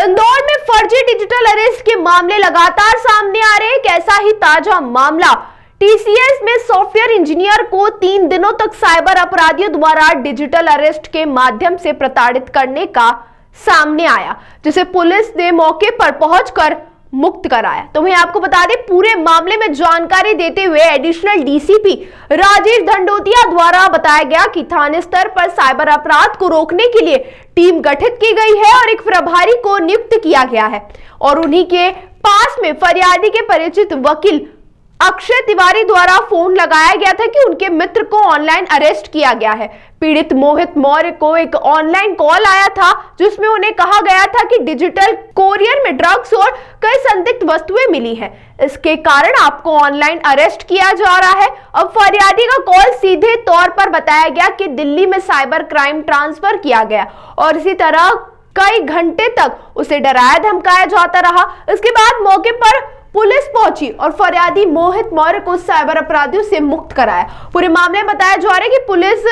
इंदौर में फर्जी digital arrest के मामले लगातार सामने आ रहे हैं। कैसा ही ताजा मामला टीसीएस में सॉफ्टवेयर इंजीनियर को 3 दिनों तक साइबर अपराधियों द्वारा डिजिटल अरेस्ट के माध्यम से प्रताड़ित करने का सामने आया, जिसे पुलिस ने मौके पर पहुंचकर मुक्त कराया। तो वहीं आपको बता दें, पूरे मामले में जानकारी देते हुए एडिशनल डीसीपी राजेश धंडोतिया द्वारा बताया गया कि थाने स्तर पर साइबर अपराध को रोकने के लिए टीम गठित की गई है और एक प्रभारी को नियुक्त किया गया है और उन्हीं के पास में फरियादी के परिचित वकील अक्षय तिवारी द्वारा फोन लगाया गया था कि उनके मित्र को ऑनलाइन अरेस्ट किया गया है। पीड़ित मोहित मौर्य को एक ऑनलाइन कॉल आया था जिसमें उन्हें कहा गया था कि डिजिटल कोरियर में ड्रग्स और कई संदिग्ध वस्तुएं मिली हैं, इसके कारण आपको ऑनलाइन अरेस्ट किया जा रहा है। अब फरियादी का कॉल सीधे तौर पर बताया गया कि दिल्ली में साइबर क्राइम ट्रांसफर किया गया और इसी तरह कई घंटे तक उसे डराया धमकाया जाता रहा। इसके बाद मौके पर पुलिस पहुंची और फरियादी मोहित मौर्य को साइबर अपराधियों से मुक्त कराया। पूरे मामले में बताया जा रहा है कि पुलिस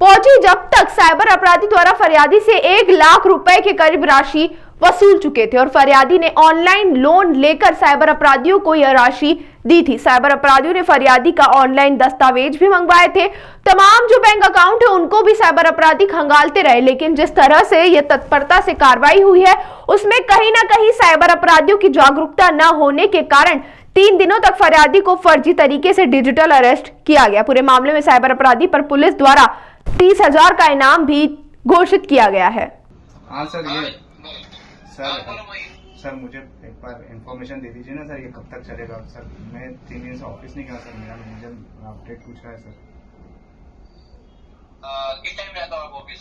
पहुंची जब तक साइबर अपराधी द्वारा फरियादी से 1 लाख रुपए के करीब राशि वसूल चुके थे और फरियादी ने ऑनलाइन लोन लेकर साइबर अपराधियों को यह राशि दी थी। साइबर अपराधियों ने फरियादी का ऑनलाइन दस्तावेज भी मंगवाए थे। तमाम जो बैंक अकाउंट है उनको भी साइबर अपराधी खंगालते रहे, लेकिन जिस तरह से यह तत्परता से कार्रवाई हुई है उसमें कहीं ना कहीं साइबर अपराधियों की जागरूकता न होने के कारण 3 दिनों तक फरियादी को फर्जी तरीके से डिजिटल अरेस्ट किया गया। पूरे मामले में साइबर अपराधी पर पुलिस द्वारा 30,000 का इनाम भी घोषित किया गया है। हाँ सर मुझे एक बार इन्फॉर्मेशन दे दीजिए ना सर, ये कब तक चलेगा सर? मैं 3 दिन से ऑफिस नहीं गया सर, मेरा मैनेजर अपडेट पूछ रहा है सर। किस टाइम में आता हूँ ऑफिस?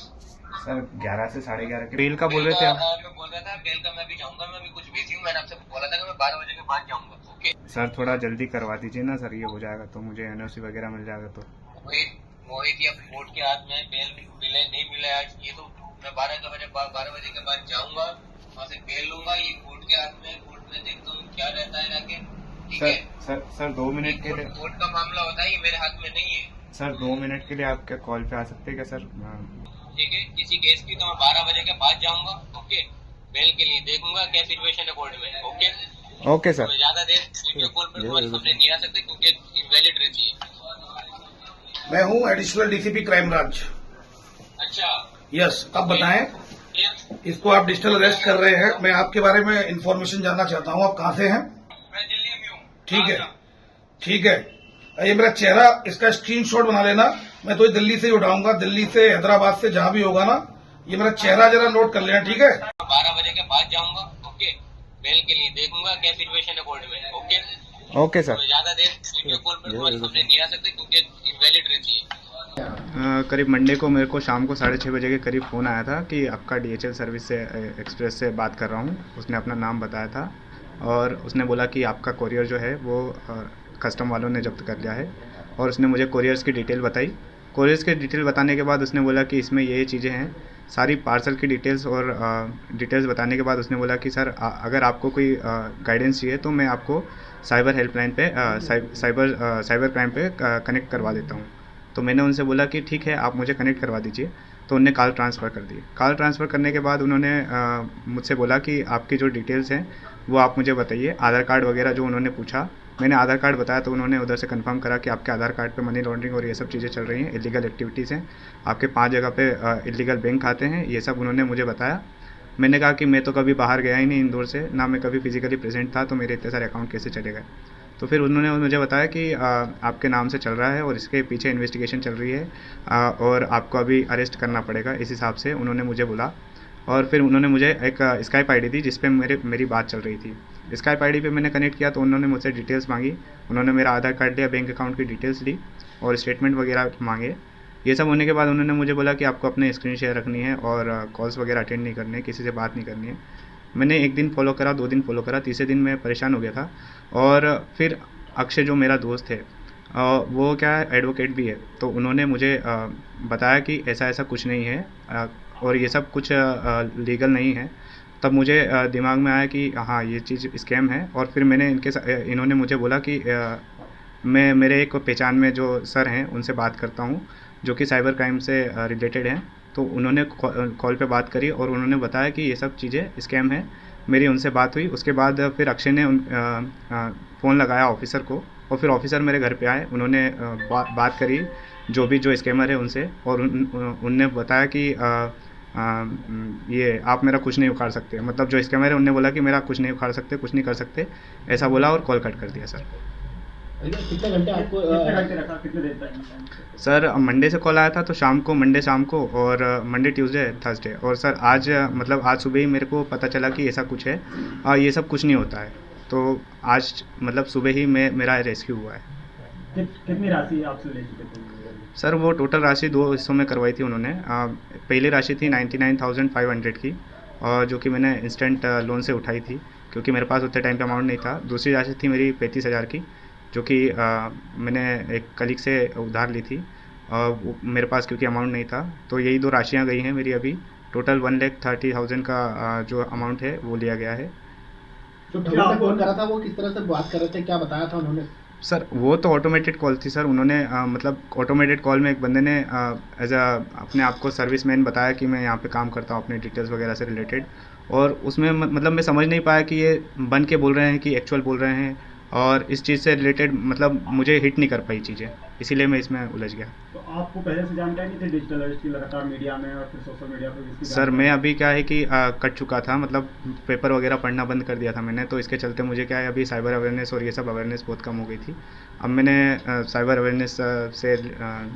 सर 11 से 11:30 के बेल का बोल रहे थे आप। मैं बोल रहा था बेल का मैं भी जाऊंगा, मैं भी कुछ बिजी हूँ। मैंने आपसे बोला था कि मैं 12 बजे के बाद जाऊंगा। ओके सर थोड़ा जल्दी करवा दीजिए ना सर, ये हो जाएगा तो मुझे एनओसी वगैरह मिल जाएगा। तो मोहित या कोर्ट के हाथ में बेल मिले नहीं मिले आज, ये तो मैं 12 बजे के बाद जाऊंगा, वहाँ से बेल लूंगा। ये कोर्ट के हाथ में, कोर्ट में देखता हूँ क्या रहता है जाके। ठीक है सर 2 मिनट के लिए कोर्ट का मामला होता है, ये मेरे हाथ में नहीं है। सर 2 मिनट के लिए आप क्या कॉल पे आ सकते हैं क्या सर? ठीक है, किसी केस की तो मैं 12 बजे के बाद जाऊंगा। ओके, बेल के लिए देखूंगा क्या सिचुएशन है कोर्ट में। Okay sir. मैं ज्यादा देर वीडियो कॉल पर तुम्हारे सामने नहीं आ सकते क्योंकि इनवैलिड रहती है। मैं हूँ एडिशनल डीसीपी क्राइम ब्रांच। अच्छा यस, अब बताएं, इसको आप डिजिटल अरेस्ट कर रहे हैं, मैं आपके बारे में इंफॉर्मेशन जानना चाहता हूँ। आप कहाँ से हैं? मैं दिल्ली में हूँ। ठीक है, ये मेरा चेहरा, इसका स्क्रीनशॉट बना लेना। मैं तो दिल्ली से ही उठाऊंगा, दिल्ली से, हैदराबाद से, जहां भी होगा ना, ये मेरा चेहरा जरा नोट कर लेना। ठीक है, 12 बजे के बाद जाऊंगा। ओके, बेल के लिए देखूंगा क्या सिचुएशन है कोर्ट में। Okay sir. मैं ज्यादा देर वीडियो कॉल पर तुम्हारे सामने नहीं आ सकते क्योंकि इनवैलिड रहती है। करीब मंडे को मेरे को शाम को 6:30 बजे के करीब फ़ोन आया था कि आपका डीएचएल सर्विस से एक्सप्रेस से बात कर रहा हूँ। उसने अपना नाम बताया था और उसने बोला कि आपका कोरियर जो है वो कस्टम वालों ने जब्त कर लिया है और उसने मुझे कोरियर्स की डिटेल बताई। कोरियर्स की डिटेल बताने के बाद उसने बोला कि इसमें ये चीज़ें हैं, सारी पार्सल की डिटेल्स और डिटेल्स बताने के बाद उसने बोला कि सर अगर आपको कोई गाइडेंस चाहिए तो मैं आपको साइबर हेल्पलाइन पे साइबर क्राइम पे कनेक्ट करवा देता हूँ। तो मैंने उनसे बोला कि ठीक है, आप मुझे कनेक्ट करवा दीजिए। तो उनने कॉल ट्रांसफ़र कर दी। कॉल ट्रांसफ़र करने के बाद उन्होंने मुझसे बोला कि आपकी जो डिटेल्स हैं वो आप मुझे बताइए। आधार कार्ड वगैरह जो उन्होंने पूछा, मैंने आधार कार्ड बताया तो उन्होंने उधर से कंफर्म करा कि आपके आधार कार्ड पे मनी लॉन्ड्रिंग और ये सब चीज़ें चल रही हैं, इलीगल एक्टिविटीज़ हैं, आपके 5 जगह पे इलीगल बैंक खाते हैं, ये सब उन्होंने मुझे बताया। मैंने कहा कि मैं तो कभी बाहर गया ही नहीं इंदौर से, ना मैं कभी फिजिकली प्रेजेंट था, तो मेरे इतने सारे अकाउंट कैसे चले गए? तो फिर उन्होंने मुझे बताया कि आपके नाम से चल रहा है और इसके पीछे इन्वेस्टिगेशन चल रही है और आपको अभी अरेस्ट करना पड़ेगा, इस हिसाब से उन्होंने मुझे बोला। और फिर उन्होंने मुझे एक स्काइप आईडी दी जिस पे मेरी बात चल रही थी। स्काइप आईडी पे मैंने कनेक्ट किया तो उन्होंने मुझसे डिटेल्स मांगी। उन्होंने मेरा आधार कार्ड लिया, बैंक अकाउंट की डिटेल्स ली और स्टेटमेंट वगैरह मांगे। ये सब होने के बाद उन्होंने मुझे बोला कि आपको अपने स्क्रीन शेयर रखनी है और कॉल्स वगैरह अटेंड नहीं करनी है, किसी से बात नहीं करनी है। मैंने 1 दिन फॉलो करा, 2 दिन फॉलो करा, तीसरे दिन मैं परेशान हो गया था। और फिर अक्षय जो मेरा दोस्त है वो क्या है, एडवोकेट भी है, तो उन्होंने मुझे बताया कि ऐसा कुछ नहीं है और ये सब कुछ लीगल नहीं है। तब मुझे दिमाग में आया कि हाँ ये चीज़ स्कैम है। और फिर मैंने इन्होंने मुझे बोला कि मेरे एक पहचान में जो सर हैं उनसे बात करता हूँ जो कि साइबर क्राइम से रिलेटेड हैं, तो उन्होंने कॉल पे बात करी और उन्होंने बताया कि ये सब चीज़ें स्कैम है। मेरी उनसे बात हुई, उसके बाद फिर अक्षय ने फ़ोन लगाया ऑफिसर को और फिर ऑफिसर मेरे घर पे आए। उन्होंने बात करी जो स्कैमर है उनसे और उनने बताया कि ये आप मेरा कुछ नहीं उखाड़ सकते, मतलब जो स्कैमर है उनने बोला कि मेरा कुछ नहीं उखाड़ सकते, कुछ नहीं कर सकते, ऐसा बोला और कॉल कट कर दिया सर। कितने घंटे आपको रखा, कितने देर तक? सर मंडे से कॉल आया था, तो मंडे शाम को और मंडे ट्यूसडे थर्सडे, और सर आज मतलब आज सुबह ही मेरे को पता चला कि ऐसा कुछ है, ये सब कुछ नहीं होता है। तो आज मतलब सुबह ही मेरा रेस्क्यू हुआ है। कितनी राशि आपसे ले चुके थे? सर वो टोटल राशि 2 हिस्सों में करवाई थी उन्होंने। पहली राशि थी 99,500 की, और जो कि मैंने इंस्टेंट लोन से उठाई थी क्योंकि मेरे पास उतने टाइम पे अमाउंट नहीं था। दूसरी राशि थी मेरी 35,000 की, जो कि मैंने एक कलीग से उधार ली थी, मेरे पास क्योंकि अमाउंट नहीं था। तो यही 2 राशियाँ गई हैं मेरी अभी। टोटल 1,30,000 का जो अमाउंट है वो लिया गया है। जो ठगों ने फोन करा था वो किस तरह से बात कर रहे थे, क्या बताया था उन्होंने? सर वो तो ऑटोमेटेड कॉल थी सर। उन्होंने मतलब ऑटोमेटेड कॉल में एक बंदे ने एज अपने आप को सर्विसमैन बताया कि मैं यहाँ पे काम करता हूँ, अपने डिटेल्स वगैरह से रिलेटेड, और उसमें मतलब मैं समझ नहीं पाया कि ये बन के बोल रहे हैं कि एक्चुअल बोल रहे हैं, और इस चीज़ से रिलेटेड मतलब मुझे हिट नहीं कर पाई चीज़ें, इसीलिए मैं इसमें उलझ गया। तो आपको पहले से जानकारी नहीं थी डिजिटल अरेस्ट की? लगातार मीडिया में और फिर सोशल मीडिया पर इसकी सर मैं अभी क्या है कि कट चुका था, मतलब पेपर वगैरह पढ़ना बंद कर दिया था मैंने, तो इसके चलते मुझे क्या है अभी साइबर अवेयरनेस और ये सब अवेयरनेस बहुत कम हो गई थी। अब मैंने साइबर अवेयरनेस से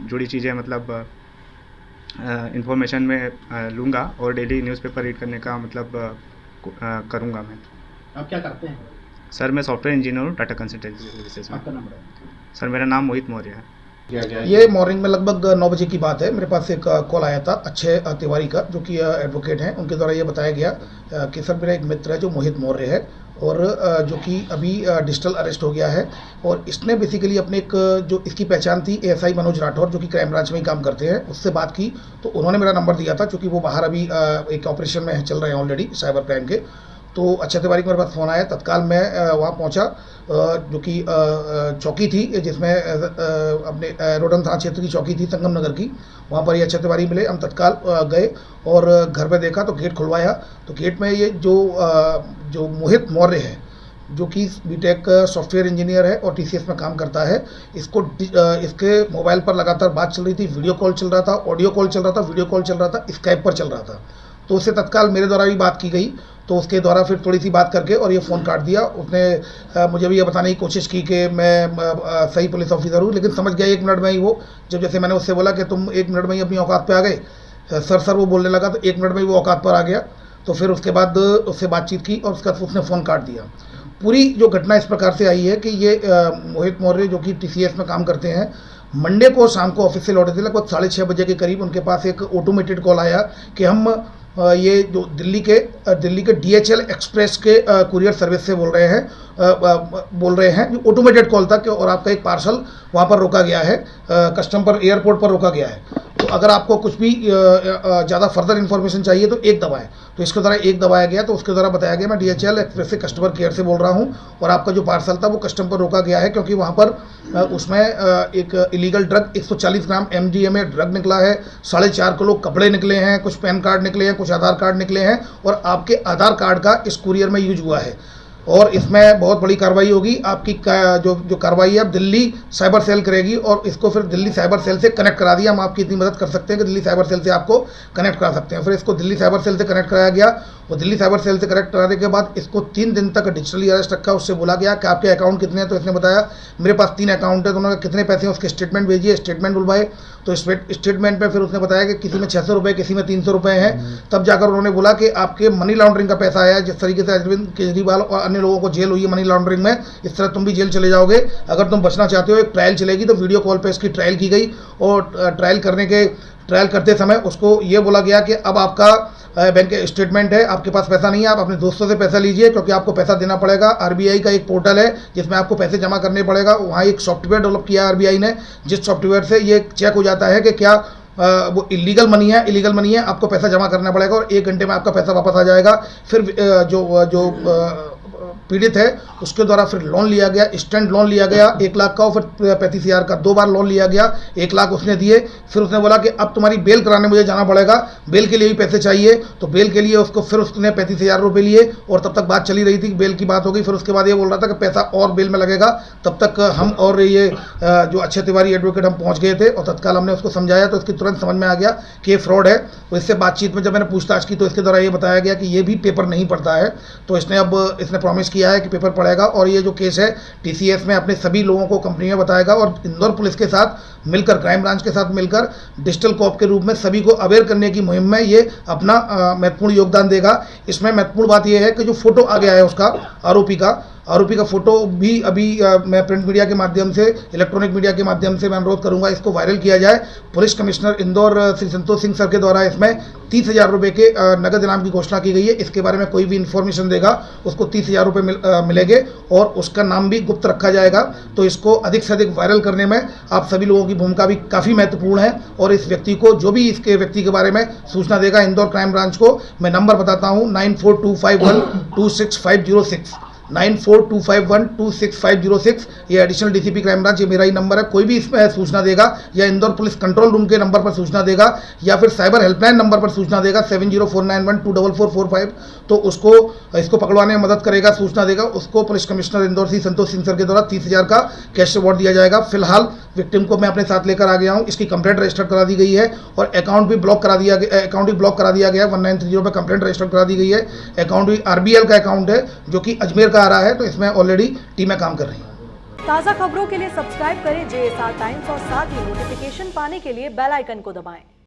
जुड़ी चीज़ें मतलब इंफॉर्मेशन में लूँगा और डेली न्यूज़पेपर रीड करने का मतलब करूँगा मैं। आप क्या करते हैं? सर मैं सॉफ्टवेयर इंजीनियर हूँ टाटा कंसल्टेंसी सर्विसेज में। आपका नंबर है? सर मेरा नाम मोहित मौर्य है। ये मॉर्निंग में लगभग 9 बजे की बात है। मेरे पास एक कॉल आया था अक्षय तिवारी का, जो कि एडवोकेट हैं। उनके द्वारा ये बताया गया कि सर मेरा एक मित्र है जो मोहित मौर्य है, और जो कि अभी डिजिटल अरेस्ट हो गया है, और इसने बेसिकली अपने एक जो इसकी पहचान थी एएसआई मनोज राठौर, जो कि क्राइम ब्रांच में ही काम करते हैं, उससे बात की। तो उन्होंने मेरा नंबर दिया था, क्योंकि वो बाहर अभी एक ऑपरेशन में चल रहे हैं ऑलरेडी साइबर क्राइम के। तो अक्षय तिवारी को मेरे पास फ़ोन आया, तत्काल मैं वहाँ पहुँचा, जो कि चौकी थी जिसमें अपने रोडन थाना क्षेत्र की चौकी थी संगम नगर की, वहाँ पर ये अक्षय तिवारी मिले। हम तत्काल गए और घर पे देखा तो गेट खुलवाया, तो गेट में ये जो मोहित मौर्य है, जो कि बीटेक सॉफ्टवेयर इंजीनियर है और टीसीएस में काम करता है, इसके मोबाइल पर लगातार बात चल रही थी, वीडियो कॉल चल रहा था, ऑडियो कॉल चल रहा था, वीडियो कॉल चल रहा था, स्काइप पर चल रहा था। तो उससे तत्काल मेरे द्वारा भी बात की गई, तो उसके द्वारा फिर थोड़ी सी बात करके और ये फ़ोन काट दिया। उसने मुझे भी ये बताने की कोशिश की कि मैं सही पुलिस ऑफिसर हूँ, लेकिन समझ गया 1 मिनट में ही वो, जैसे मैंने उससे बोला कि तुम 1 मिनट में ही अपनी औकात पे आ गए, सर वो बोलने लगा, तो 1 मिनट में ही वो औकात पर आ गया। तो फिर उसके बाद उससे बातचीत की और उसके बाद उसने फ़ोन काट दिया। पूरी जो घटना इस प्रकार से आई है कि ये मोहित मौर्य, जो कि टीसीएस में काम करते हैं, मंडे को शाम को ऑफिस से लौटे थे, लगभग 6:30 बजे के करीब उनके पास एक ऑटोमेटेड कॉल आया कि हम ये जो दिल्ली के DHL एक्सप्रेस के कुरियर सर्विस से बोल रहे हैं, जो ऑटोमेटेड कॉल था कि और आपका एक पार्सल वहाँ पर रोका गया है, कस्टम पर एयरपोर्ट पर रोका गया है। तो अगर आपको कुछ भी ज़्यादा फर्दर इन्फॉर्मेशन चाहिए तो 1 दबाएं। तो इसके द्वारा 1 दबाया गया, तो उसके द्वारा बताया गया मैं DHL एक्सप्रेस से कस्टमर केयर से बोल रहा हूँ, और आपका जो पार्सल था वो कस्टम पर रोका गया है, क्योंकि वहाँ पर उसमें एक इलीगल ड्रग 140 ग्राम MDMA ड्रग निकला है, 4.5 किलो कपड़े निकले हैं, कुछ पैन कार्ड निकले हैं, कुछ आधार कार्ड निकले हैं, और आपके आधार कार्ड का इस कुरियर में यूज हुआ है। और इसमें बहुत बड़ी कार्रवाई होगी। आपकी जो कार्रवाई है अब दिल्ली साइबर सेल करेगी, और इसको फिर दिल्ली साइबर सेल से कनेक्ट करा दिया। हम आपकी इतनी मदद कर सकते हैं कि दिल्ली साइबर सेल से आपको कनेक्ट करा सकते हैं। फिर इसको दिल्ली साइबर सेल से कनेक्ट कराया गया, और दिल्ली साइबर सेल से कनेक्ट कराने के बाद इसको 3 दिन तक डिजिटली अरेस्ट रखा। उससे बोला गया कि आपके अकाउंट कितने हैं, तो इसने बताया मेरे पास 3 अकाउंट है। तो उन्होंने कितने पैसे हैं उसके स्टेटमेंट भेजिए, स्टेटमेंट बुलवाए, तो स्टेटमेंट पे फिर उसने बताया कि किसी में 600 रुपये, किसी में 300 रुपये हैं। तब जाकर उन्होंने बोला कि आपके मनी लॉन्ड्रिंग का पैसा आया, जिस तरीके से अरविंद केजरीवाल और अन्य लोगों को जेल हुई है मनी लॉन्ड्रिंग में, इस तरह तुम भी जेल चले जाओगे। अगर तुम बचना चाहते हो, एक ट्रायल चलेगी। तो वीडियो कॉल पे इसकी ट्रायल की गई, और ट्रायल करते समय उसको ये बोला गया कि अब आपका बैंक स्टेटमेंट है, आपके पास पैसा नहीं है, आप अपने दोस्तों से पैसा लीजिए, क्योंकि आपको पैसा देना पड़ेगा। RBI का एक पोर्टल है जिसमें आपको पैसे जमा करने पड़ेगा। वहाँ एक सॉफ्टवेयर डेवलप किया है RBI ने, जिस सॉफ्टवेयर से ये चेक हो जाता है कि क्या वो इलीगल मनी है, आपको पैसा जमा करना पड़ेगा, और 1 घंटे में आपका पैसा वापस आ जाएगा। फिर जो पीड़ित है उसके द्वारा फिर लोन लिया गया, इंस्टेंट लोन लिया गया 1 लाख का, और फिर 35,000 का 2 बार लोन लिया गया, 1 लाख उसने दिए। फिर उसने बोला कि अब तुम्हारी बेल कराने मुझे जाना पड़ेगा, बेल के लिए भी पैसे चाहिए, तो बेल के लिए उसको फिर उसने 35,000 रुपये लिए, और तब तक बात चली रही थी, बेल की बात हो गई। फिर उसके बाद ये बोल रहा था कि पैसा और बेल में लगेगा। तब तक हम और ये जो अक्षय तिवारी एडवोकेट हम पहुंच गए थे, और तत्काल हमने उसको समझाया, तो उसकी तुरंत समझ में आ गया कि ये फ्रॉड है। तो इससे बातचीत में जब मैंने पूछताछ की तो इसके द्वारा ये बताया गया कि ये भी पेपर नहीं पढ़ता है। तो इसने प्रॉमिस किया है कि पेपर पढ़ेगा, और ये जो केस है टीसीएस में अपने सभी लोगों को कंपनी में बताएगा, और इंदौर पुलिस के साथ मिलकर, क्राइम ब्रांच के साथ मिलकर डिजिटल कॉप के रूप में सभी को अवेयर करने की मुहिम में ये अपना महत्वपूर्ण योगदान देगा। इसमें महत्वपूर्ण बात यह है कि जो फोटो आ गया है उसका आरोपी का फोटो भी अभी मैं प्रिंट मीडिया के माध्यम से, इलेक्ट्रॉनिक मीडिया के माध्यम से मैं अनुरोध करूंगा इसको वायरल किया जाए। Police commissioner Indore Shri Santosh Singh sir के द्वारा इसमें 30,000 रुपये के नगद इनाम की घोषणा की गई है। इसके बारे में कोई भी इन्फॉर्मेशन देगा उसको 30,000 रुपये मिलेंगे, और उसका नाम भी गुप्त रखा जाएगा। तो इसको अधिक से अधिक वायरल करने में आप सभी लोगों की भूमिका भी काफ़ी महत्वपूर्ण है। और इस व्यक्ति को, जो भी इसके व्यक्ति के बारे में सूचना देगा इंदौर क्राइम ब्रांच को, मैं नंबर बताता हूँ 9425126506, 9425126506। ये एडिशनल डीसीपी क्राइम ब्रांच, ये मेरा ही नंबर है। कोई भी इसमें सूचना देगा, या इंदौर पुलिस कंट्रोल रूम के नंबर पर सूचना देगा, या फिर साइबर हेल्पलाइन नंबर पर सूचना देगा 7049124445, तो इसको पकड़वाने में मदद करेगा, सूचना देगा, उसको police commissioner Indore Shri Santosh Singh sir के द्वारा 30,000 का कैश अवार्ड दिया जाएगा। फिलहाल विक्टिम को मैं अपने साथ लेकर आ गया हूँ, इसकी कंप्लेंट रजिस्टर करा दी गई है, और अकाउंट भी ब्लॉक करा दिया गया है। 1930 पर कंप्लेंट रजिस्टर करा दी गई है। अकाउंट भी RBL का अकाउंट है, जो कि अजमेर आ रहा है। तो इसमें ऑलरेडी टीमें काम कर रही हैं। ताज़ा खबरों के लिए सब्सक्राइब करें JSR टाइम्स, और साथ ही नोटिफिकेशन पाने के लिए बेल आइकन को दबाएं।